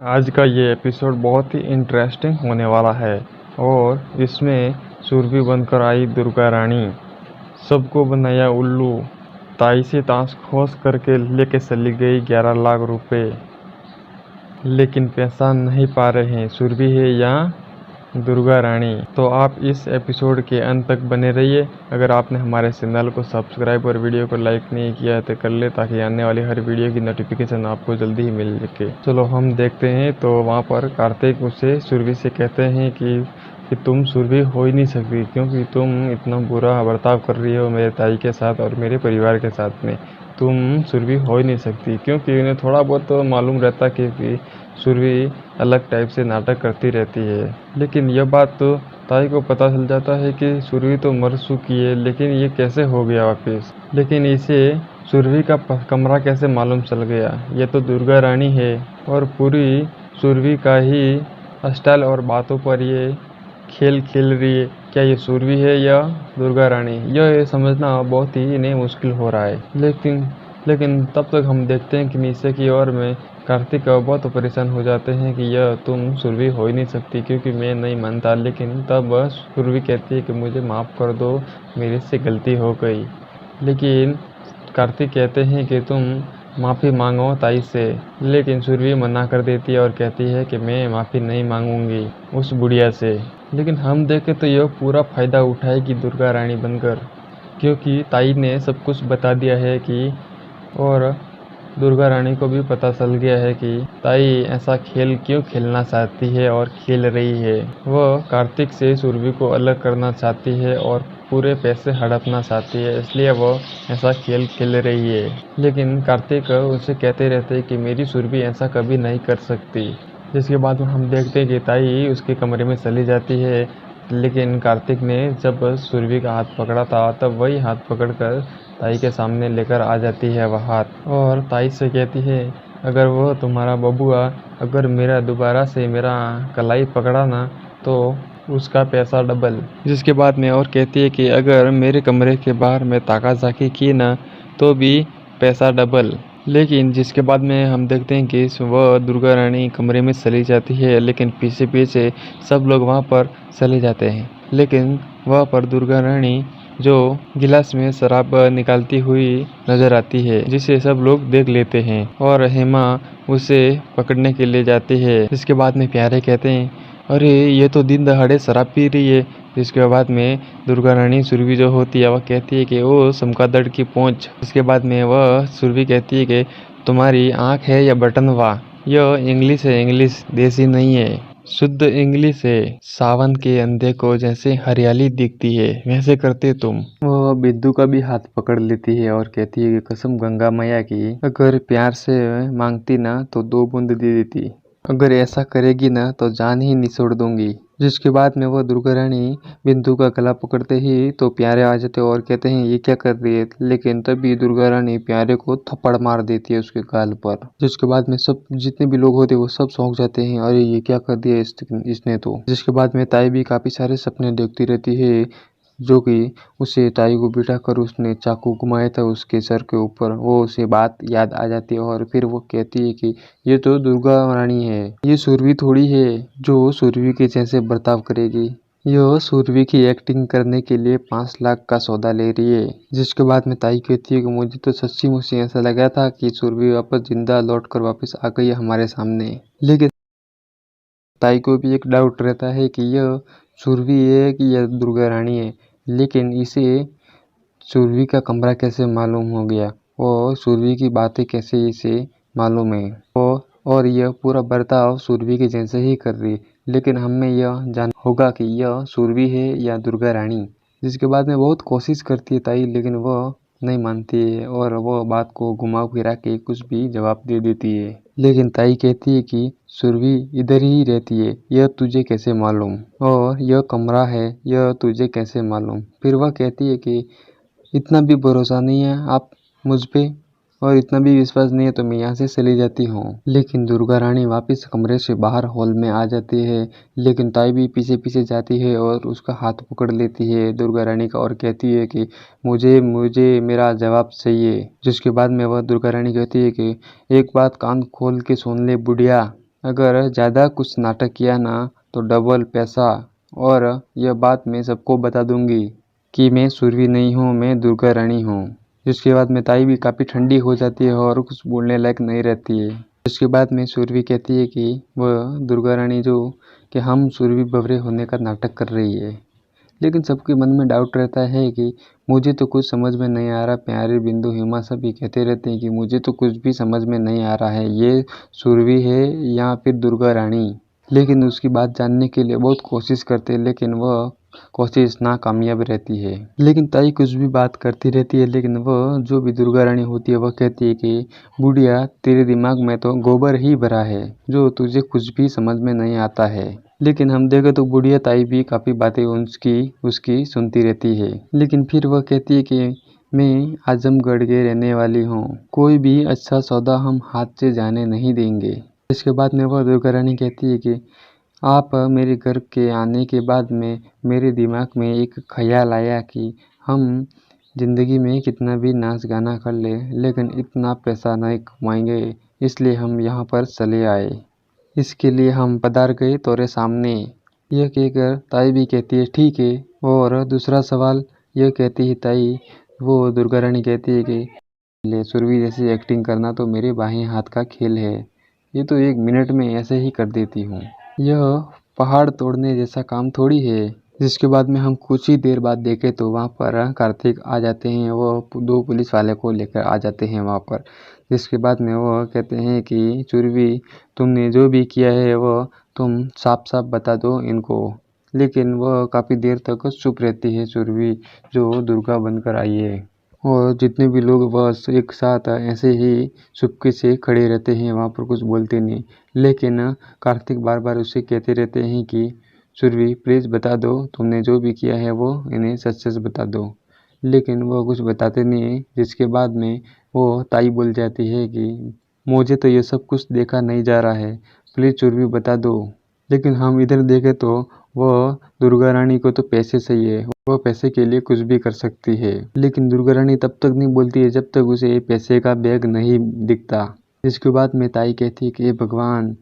आज का ये एपिसोड बहुत ही इंटरेस्टिंग होने वाला है और इसमें सुरभि बनकर आई दुर्गा रानी, सबको बनाया उल्लू, ताई से ताश खोस करके लेके चली गई 11 लाख रुपए, लेकिन पैसा नहीं पा रहे हैं सुरभि है या दुर्गा रानी। तो आप इस एपिसोड के अंत तक बने रहिए। अगर आपने हमारे चैनल को सब्सक्राइब और वीडियो को लाइक नहीं किया है तो कर ले, ताकि आने वाली हर वीडियो की नोटिफिकेशन आपको जल्दी ही मिल सके। चलो हम देखते हैं। तो वहाँ पर कार्तिक उसे सुरभि से कहते हैं कि तुम सुरभि हो ही नहीं सकती, क्योंकि तुम इतना बुरा बर्ताव कर रही हो मेरे ताई के साथ और मेरे परिवार के साथ में। तुम सुरभि हो ही नहीं सकती, क्योंकि उन्हें थोड़ा बहुत तो मालूम रहता कि सुरभि अलग टाइप से नाटक करती रहती है। लेकिन यह बात तो ताई को पता चल जाता है कि सुरभि तो मर चुकी है, लेकिन ये कैसे हो गया वापस। लेकिन इसे सुरभि का कमरा कैसे मालूम चल गया। ये तो दुर्गा रानी है और पूरी सुरभि का ही स्टाइल और बातों पर ये खेल खेल रही है। क्या ये सुरभि है या दुर्गा रानी, यह समझना बहुत ही इन्हें मुश्किल हो रहा है। लेकिन तब तक हम देखते हैं कि नीचे की ओर में कार्तिक बहुत परेशान हो जाते हैं कि यह तुम सुरभि हो ही नहीं सकती, क्योंकि मैं नहीं मानता। लेकिन तब सुरभि कहती है कि मुझे माफ़ कर दो, मेरे से गलती हो गई। लेकिन कार्तिक कहते हैं कि तुम माफ़ी मांगो ताई से, लेकिन सुरभि मना कर देती है और कहती है कि मैं माफ़ी नहीं मांगूंगी उस बुढ़िया से। लेकिन हम देखें तो यह पूरा फ़ायदा उठाएगी दुर्गा रानी बनकर, क्योंकि ताई ने सब कुछ बता दिया है कि, और दुर्गा रानी को भी पता चल गया है कि ताई ऐसा खेल क्यों खेलना चाहती है और खेल रही है। वह कार्तिक से सुरभि को अलग करना चाहती है और पूरे पैसे हड़पना चाहती है, इसलिए वह ऐसा खेल खेल रही है। लेकिन कार्तिक उसे कहते रहते हैं कि मेरी सुरभि ऐसा कभी नहीं कर सकती। जिसके बाद हम देखते हैं कि ताई उसके कमरे में चली जाती है। लेकिन कार्तिक ने जब सुरभि का हाथ पकड़ा था, तब वही हाथ पकड़कर ताई के सामने लेकर आ जाती है वह हाथ, और ताई से कहती है अगर वो तुम्हारा बबुआ अगर मेरा दोबारा से मेरा कलाई पकड़ा ना, तो उसका पैसा डबल। जिसके बाद में और कहती है कि अगर मेरे कमरे के बाहर में ताकाज़ाकी की ना, तो भी पैसा डबल। लेकिन जिसके बाद में हम देखते हैं कि वह दुर्गा रानी कमरे में चली जाती है, लेकिन पीछे पीछे सब लोग वहाँ पर चले जाते हैं। लेकिन वहाँ पर दुर्गा रानी जो गिलास में शराब निकालती हुई नजर आती है, जिसे सब लोग देख लेते हैं और हेमा उसे पकड़ने के लिए जाती है। जिसके बाद में प्यारे कहते हैं अरे ये तो दिन दहाड़े शराब पी रही है। जिसके बाद में दुर्गा रानी सुरभि जो होती है वह कहती है कि ओ समकादड़ की पहुँच। इसके बाद में वह सुरभि कहती है कि तुम्हारी आँख है या बटनवा, यह इंग्लिश है, इंग्लिश देसी नहीं है, शुद्ध इंग्लिश है। सावन के अंधे को जैसे हरियाली दिखती है वैसे करते तुम। वह बिंदु का भी हाथ पकड़ लेती है और कहती है कि कसम गंगा मैया की, अगर प्यार से मांगती ना तो 2 बूंद दे देती, अगर ऐसा करेगी ना तो जान ही निचोड़ दूंगी। जिसके बाद में वह दुर्गा रानी बिंदु का गला पकड़ते ही तो प्यारे आ जाते और कहते हैं ये क्या कर रही है। लेकिन तभी दुर्गा रानी प्यारे को थप्पड़ मार देती है उसके गाल पर। जिसके बाद में सब जितने भी लोग होते हैं वो सब चौंक जाते हैं, अरे ये क्या कर दिया इसने तो। जिसके बाद में ताई भी काफी सारे सपने देखती रहती है, जो कि उसे ताई को बिठा कर उसने चाकू घुमाया था उसके सर के ऊपर, वो उसे बात याद आ जाती है और फिर वो कहती है कि ये तो दुर्गा रानी है, ये सुरभि थोड़ी है जो सुरभि के जैसे बर्ताव करेगी। यह सुरभि की एक्टिंग करने के लिए 5 लाख का सौदा ले रही है। जिसके बाद में ताई कहती है कि मुझे तो सच्ची मुझसे ऐसा लगा था कि सुरभि वापस जिंदा लौट कर वापस आ गई है हमारे सामने। लेकिन ताई को भी एक डाउट रहता है कि यह सुरभि है कि यह दुर्गा रानी है। लेकिन इसे सुरभि का कमरा कैसे मालूम हो गया और सुरभि की बातें कैसे इसे मालूम है, और यह पूरा बर्ताव सुरभि के जैसे ही कर रही है। लेकिन हमें यह जानना होगा कि यह सुरभि है या दुर्गा रानी। जिसके बाद में बहुत कोशिश करती है ताई, लेकिन वह नहीं मानती है और वह बात को घुमा फिरा के कुछ भी जवाब दे देती है। लेकिन ताई कहती है कि सुरभि इधर ही रहती है, यह तुझे कैसे मालूम, और यह कमरा है यह तुझे कैसे मालूम। फिर वह कहती है कि इतना भी भरोसा नहीं है आप मुझ पे, और इतना भी विश्वास नहीं है तो मैं यहाँ से चली जाती हूँ। लेकिन दुर्गा रानी वापस कमरे से बाहर हॉल में आ जाती है। लेकिन ताई भी पीछे पीछे जाती है और उसका हाथ पकड़ लेती है दुर्गा रानी का और कहती है कि मुझे मुझे मेरा जवाब चाहिए। जिसके बाद में वह दुर्गा रानी कहती है कि एक बात कान खोल के सुन ले बुढ़िया, अगर ज़्यादा कुछ नाटक किया ना तो डबल पैसा, और यह बात मैं सबको बता दूंगी कि मैं सुरभि नहीं हूँ, मैं दुर्गा रानी हूँ। जिसके बाद में ताई भी काफ़ी ठंडी हो जाती है और कुछ बोलने लायक नहीं रहती है। इसके बाद में सुरभि कहती है कि वह दुर्गा रानी जो कि हम सुरभि बवरे होने का नाटक कर रही है। लेकिन सबके मन में डाउट रहता है कि मुझे तो कुछ समझ में नहीं आ रहा। प्यारे बिंदु हेमा सभी कहते रहते हैं कि मुझे तो कुछ भी समझ में नहीं आ रहा है, ये सुरभि है या फिर दुर्गा रानी। लेकिन उसकी बात जानने के लिए बहुत कोशिश करते हैं, लेकिन वह कोशिश नाकामयाब रहती है। लेकिन ताई कुछ भी बात करती रहती है, लेकिन वह जो भी दुर्गा रानी होती है वह कहती है कि बुढ़िया, तेरे दिमाग में तो गोबर ही भरा है, जो तुझे कुछ भी समझ में नहीं आता है। लेकिन हम देखें तो बुढ़िया ताई भी काफ़ी बातें उसकी सुनती रहती है। लेकिन फिर वह कहती है कि मैं आजमगढ़ के रहने वाली हूँ, कोई भी अच्छा सौदा हम हाथ से जाने नहीं देंगे। इसके बाद में वह दुर्गा रानी कहती है कि आप मेरे घर के आने के बाद में मेरे दिमाग में एक ख्याल आया कि हम ज़िंदगी में कितना भी नाच गाना कर ले, लेकिन इतना पैसा नहीं कमाएंगे, इसलिए हम यहाँ पर चले आए। इसके लिए हम पधार गए तोरे सामने। यह कहकर ताई भी कहती है ठीक है। और दूसरा सवाल यह कहती है ताई, वो दुर्गा रानी कहती है कि ले सुरभि जैसी एक्टिंग करना तो मेरे बाएं हाथ का खेल है, ये तो 1 मिनट में ऐसे ही कर देती हूँ। यह पहाड़ तोड़ने जैसा काम थोड़ी है। जिसके बाद में हम कुछ ही देर बाद देखें तो वहाँ पर कार्तिक आ जाते हैं, वो 2 पुलिस वाले को लेकर आ जाते हैं वहाँ पर। जिसके बाद में वो कहते हैं कि सुरभि, तुमने जो भी किया है वह तुम साफ साफ बता दो इनको। लेकिन वह काफ़ी देर तक चुप रहती है सुरभि, जो दुर्गा बनकर आई है। और जितने भी लोग बस एक साथ ऐसे ही चुपके से खड़े रहते हैं, वहाँ पर कुछ बोलते नहीं। लेकिन कार्तिक बार बार उसे कहते रहते हैं कि सुरभि प्लीज़ बता दो, तुमने जो भी किया है वो इन्हें सच सच बता दो। लेकिन वो कुछ बताते नहीं है। जिसके बाद में वो ताई बोल जाती है कि मुझे तो ये सब कुछ देखा नहीं जा रहा है, प्लीज़ सुरभि बता दो। लेकिन हम इधर देखें तो वह दुर्गा रानी को तो पैसे चाहिए, वह पैसे के लिए कुछ भी कर सकती है। लेकिन दुर्गा रानी तब तक नहीं बोलती है जब तक उसे पैसे का बैग नहीं दिखता। इसके बाद में ताई कहती है कि हे भगवान,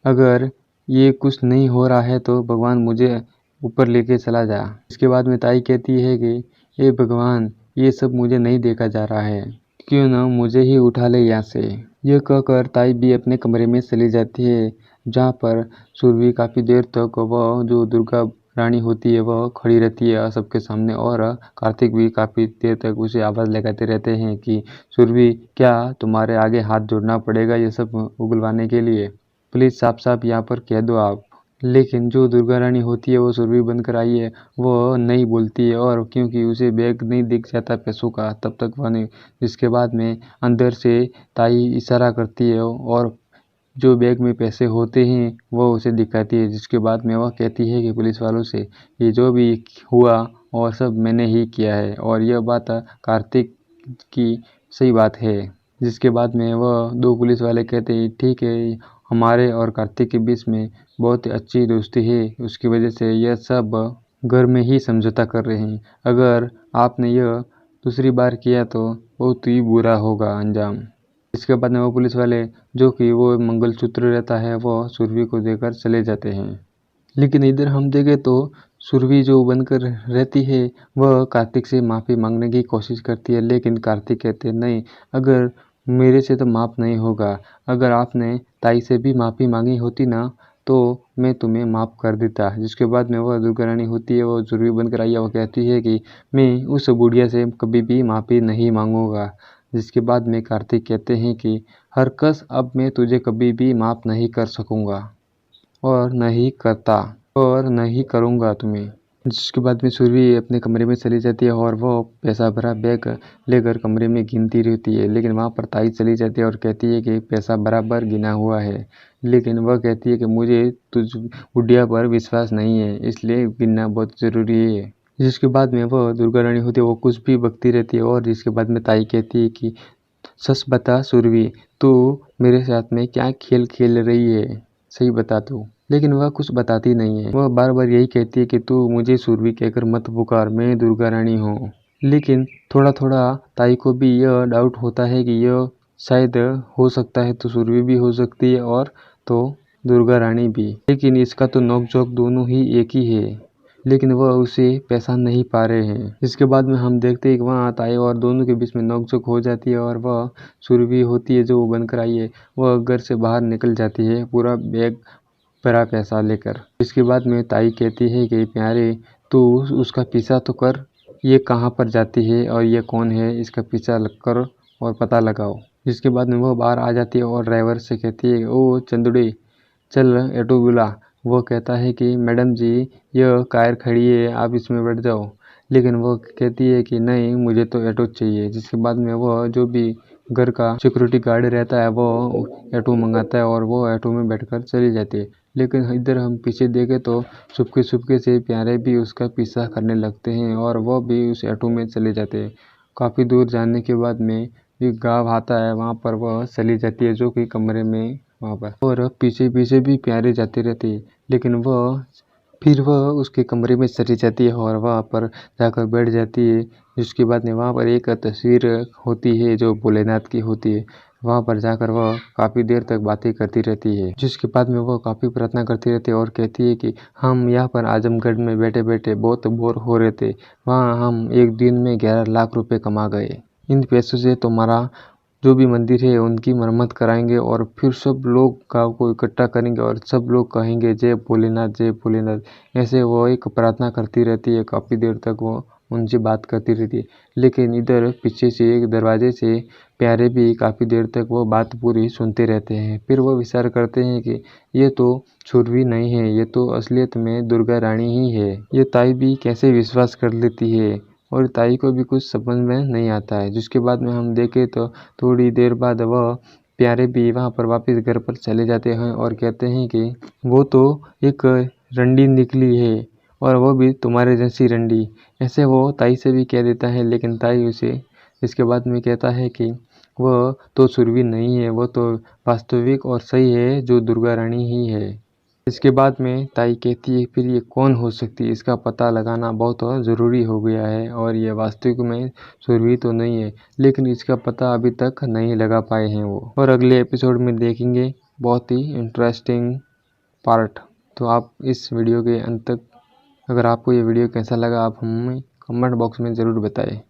अगर ये कुछ नहीं हो रहा है तो भगवान मुझे ऊपर लेके चला जा। इसके बाद में ताई कहती है कि हे भगवान, ये सब मुझे नहीं देखा जा रहा है, क्यों ना मुझे ही उठा ले यहाँ से। यह कहकर ताई भी अपने कमरे में चली जाती है, जहाँ पर सुरभि काफ़ी देर तक वह जो दुर्गा रानी होती है वह खड़ी रहती है सबके सामने। और कार्तिक भी काफ़ी देर तक उसे आवाज़ लगाते रहते हैं कि सुरभि, क्या तुम्हारे आगे हाथ जोड़ना पड़ेगा ये सब उगलवाने के लिए? प्लीज़ साफ साफ यहाँ पर कह दो आप। लेकिन जो दुर्गा रानी होती है वो सुरभि बनकर आई है, वो नहीं बोलती है, और क्योंकि उसे बैग नहीं दिख जाता पैसों का तब तक वह नहीं। जिसके बाद में अंदर से ताई इशारा करती है और जो बैग में पैसे होते हैं वो उसे दिखाती है। जिसके बाद में वह कहती है कि पुलिस वालों से, ये जो भी हुआ और सब मैंने ही किया है, और यह बात कार्तिक की सही बात है। जिसके बाद में वह 2 पुलिस वाले कहते हैं ठीक है, हमारे और कार्तिक के बीच में बहुत अच्छी दोस्ती है, उसकी वजह से यह सब घर में ही समझौता कर रहे हैं। अगर आपने यह दूसरी बार किया तो बहुत ही बुरा होगा अंजाम। इसके बाद में वो पुलिस वाले, जो कि वो मंगलसूत्र रहता है, वो सुरभि को देकर चले जाते हैं। लेकिन इधर हम देखें तो सुरभि जो बनकर रहती है वह कार्तिक से माफ़ी मांगने की कोशिश करती है, लेकिन कार्तिक कहते हैं नहीं, अगर मेरे से तो माफ़ नहीं होगा, अगर आपने ताई से भी माफ़ी मांगी होती ना तो मैं तुम्हें माफ़ कर देता। जिसके बाद में वह दुर्गा रानी होती है, वो सुरभि बनकर आई है, वो कहती है कि मैं उस बुढ़िया से कभी भी माफ़ी नहीं मांगूंगा। जिसके बाद में कार्तिक कहते हैं कि हरकस, अब मैं तुझे कभी भी माफ़ नहीं कर सकूंगा और नहीं करता और नहीं करूँगा तुम्हें। जिसके बाद में सुरभि अपने कमरे में चली जाती है और वो पैसा भरा बैग लेकर कमरे में गिनती रहती है। लेकिन वहाँ पर ताई चली जाती है और कहती है कि पैसा बराबर गिना हुआ है। लेकिन वह कहती है कि मुझे तुझ बुढ़िया पर विश्वास नहीं है, इसलिए गिनना बहुत ज़रूरी है। जिसके बाद में वह दुर्गा रानी होती है, वो कुछ भी बकती रहती है। और जिसके बाद में ताई कहती है कि सच बता सुरभि, तू मेरे साथ में क्या खेल खेल रही है, सही बता तू। लेकिन वह कुछ बताती नहीं है, वह बार बार यही कहती है कि तू मुझे सुरभि कहकर मत पुकार, मैं दुर्गा रानी हूँ। लेकिन थोड़ा थोड़ा ताई को भी यह डाउट होता है कि यह शायद हो सकता है तो सुरभि भी हो सकती है और तो दुर्गा रानी भी। लेकिन इसका तो नोक-झोंक दोनों ही एक ही है, लेकिन वह उसे पहचान नहीं पा रहे हैं। इसके बाद में हम देखते हैं कि वहाँ ताई और दोनों के बीच में नोक-झोंक हो जाती है और वह सुरभि होती है जो वो बनकर आई है, वह घर से बाहर निकल जाती है पूरा बैग भरा पैसा लेकर। इसके बाद में ताई कहती है कि प्यारे तू उसका पीछा तो कर, ये कहाँ पर जाती है और ये कौन है, इसका पीछा कर और पता लगाओ। जिसके बाद में वह बाहर आ जाती है और ड्राइवर से कहती है ओ चंदुड़ी चल ऑटो बुला। वो कहता है कि मैडम जी यह कार खड़ी है, आप इसमें बैठ जाओ। लेकिन वो कहती है कि नहीं मुझे तो ऑटो चाहिए। जिसके बाद में वह जो भी घर का सिक्योरिटी गार्ड रहता है वो ऑटो मंगाता है और वो ऑटो में बैठकर चली जाती है। लेकिन इधर हम पीछे देखें तो चुपके से प्यारे भी उसका पीछा करने लगते हैं और वो भी उस ऑटो में चले जाते हैं। काफ़ी दूर जाने के बाद में एक गाँव आता है, वहाँ पर वह चली जाती है जो कि कमरे में वहाँ पर, और पीछे भी प्यारे जाती रहती है। लेकिन वह उसके कमरे में चली जाती है और वहाँ पर जाकर बैठ जाती है। जिसके बाद में वहाँ पर एक तस्वीर होती है जो भोलेनाथ की होती है। वहाँ पर जाकर वह काफ़ी देर तक बातें करती रहती है। जिसके बाद में वह काफ़ी प्रार्थना करती रहती है और कहती है कि हम यहाँ पर आजमगढ़ में बैठे बैठे बहुत बोर हो रहे थे, वहाँ हम एक दिन में 11 लाख रुपए कमा गए। इन पैसों से तुम्हारा जो भी मंदिर है उनकी मरम्मत कराएंगे और फिर सब लोग गाँव को इकट्ठा करेंगे और सब लोग कहेंगे जय भोलेनाथ जय भोलेनाथ। ऐसे वो एक प्रार्थना करती रहती है, काफ़ी देर तक वो उनसे बात करती रहती है। लेकिन इधर पीछे से एक दरवाजे से प्यारे भी काफ़ी देर तक वो बात पूरी सुनते रहते हैं। फिर वो विचार करते हैं कि ये तो सुरभि नहीं है, ये तो असलियत में दुर्गा रानी ही है। ये ताई भी कैसे विश्वास कर लेती है और ताई को भी कुछ समझ में नहीं आता है। जिसके बाद में हम देखें तो थोड़ी देर बाद वह प्यारे भी वहाँ पर वापस घर पर चले जाते हैं और कहते हैं कि वो तो एक रंडी निकली है और वो भी तुम्हारे जैसी रंडी। ऐसे वो ताई से भी कह देता है, लेकिन ताई उसे इसके बाद में कहता है कि वह तो सुरभि नहीं है, वो तो वास्तविक और सही है जो दुर्गा रानी ही है। इसके बाद में ताई कहती है फिर ये कौन हो सकती है, इसका पता लगाना बहुत ज़रूरी हो गया है और ये वास्तविक में सुरभि तो नहीं है, लेकिन इसका पता अभी तक नहीं लगा पाए हैं वो। और अगले एपिसोड में देखेंगे बहुत ही इंटरेस्टिंग पार्ट। तो आप इस वीडियो के अंत तक, अगर आपको ये वीडियो कैसा लगा आप हमें कमेंट बॉक्स में ज़रूर बताएं।